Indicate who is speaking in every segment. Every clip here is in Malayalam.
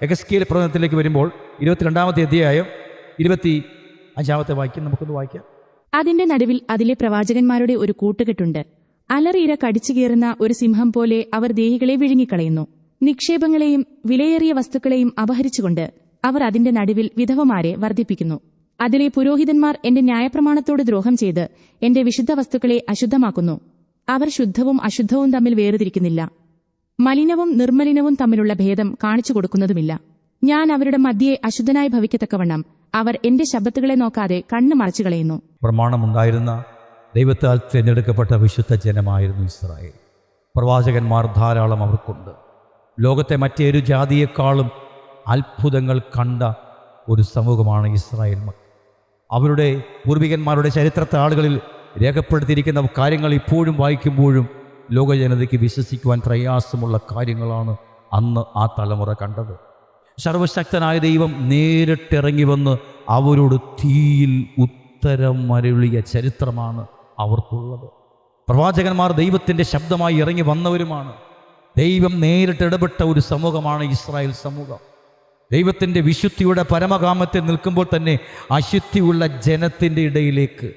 Speaker 1: യെഹെസ്കേൽ പ്രവചനത്തിലേക്ക് വരുമ്പോൾ 22-ാമത്തെ അധ്യായം 25-ാമത്തെ വാക്യം നമുക്കൊന്ന് വായിക്കാം.
Speaker 2: അതിന്റെ നടുവിൽ അതിലെ പ്രവാചകന്മാരുടെ ഒരു കൂട്ടുകെട്ടുണ്ട്. അലറിയിര കടിച്ചു കീറുന്ന ഒരു സിംഹം പോലെ അവർ ദേഹികളെ വിഴുങ്ങിക്കളയുന്നു. നിക്ഷേപങ്ങളെയും വിലയേറിയ വസ്തുക്കളെയും അപഹരിച്ചുകൊണ്ട് അവർ അതിന്റെ നടുവിൽ വിധവമാരെ വർദ്ധിപ്പിക്കുന്നു. അതിലെ പുരോഹിതന്മാർ എന്റെ ന്യായപ്രമാണത്തോട് ദ്രോഹം ചെയ്ത് എന്റെ വിശുദ്ധ വസ്തുക്കളെ അശുദ്ധമാക്കുന്നു. അവർ ശുദ്ധവും അശുദ്ധവും തമ്മിൽ വേർതിരിക്കുന്നില്ല. മലിനവും നിർമ്മലിനവും തമ്മിലുള്ള ഭേദം കാണിച്ചു കൊടുക്കുന്നതുമില്ല. ഞാൻ അവരുടെ മധ്യേ അശുദ്ധനായി ഭവിക്കത്തക്കവണ്ണം അവർ എന്റെ ശബ്ബത്തുകളെ നോക്കാതെ കണ്ണു മറച്ചു കളയുന്നു.
Speaker 1: പ്രമാണമുണ്ടായിരുന്ന ദൈവത്താൽ തിരഞ്ഞെടുക്കപ്പെട്ട വിശുദ്ധ ജനമായിരുന്നു ഇസ്രായേൽ. പ്രവാചകന്മാർ ധാരാളം അവർക്കുണ്ട്. ലോകത്തെ മറ്റേരു ജാതിയേക്കാളും അത്ഭുതങ്ങൾ കണ്ട ഒരു സമൂഹമാണ് ഇസ്രായേൽ മക്കൾ. അവരുടെ പൂർവികന്മാരുടെ ചരിത്രത്താളുകളിൽ രേഖപ്പെടുത്തിയിരിക്കുന്ന കാര്യങ്ങൾ ഇപ്പോഴും വായിക്കുമ്പോഴും ലോകജനതയ്ക്ക് വിശ്വസിക്കുവാൻ പ്രയാസമുള്ള കാര്യങ്ങളാണ് അന്ന് ആ തലമുറ കണ്ടത്. സർവശക്തനായ ദൈവം നേരിട്ടിറങ്ങി വന്ന് അവരോട് തീയിൽ ഉത്തരം മരുളിയ ചരിത്രമാണ് അവർക്കുള്ളത്. പ്രവാചകന്മാർ ദൈവത്തിൻ്റെ ശബ്ദമായി ഇറങ്ങി വന്നവരുമാണ്. ദൈവം നേരിട്ട് ഇടപെട്ട ഒരു സമൂഹമാണ് ഇസ്രായേൽ സമൂഹം. ദൈവത്തിൻ്റെ വിശുദ്ധിയുടെ പരമകാമത്തിൽ നിൽക്കുമ്പോൾ തന്നെ അശുദ്ധിയുള്ള ജനത്തിൻ്റെ ഇടയിലേക്ക്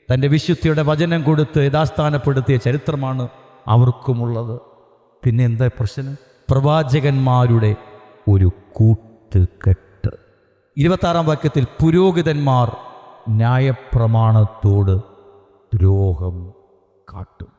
Speaker 1: തൻ്റെ വിശുദ്ധിയുടെ വചനം കൊടുത്ത് യഥാസ്ഥാനപ്പെടുത്തിയ ചരിത്രമാണ് അവർക്കുമുള്ളത്. പിന്നെ എന്താ പ്രശ്നം? പ്രവാചകന്മാരുടെ ഒരു കൂട്ടുകെട്ട്. 26-ാം വാക്യത്തിൽ പുരോഹിതന്മാർ ന്യായപ്രമാണത്തോട് ദ്രോഹം കാട്ടും.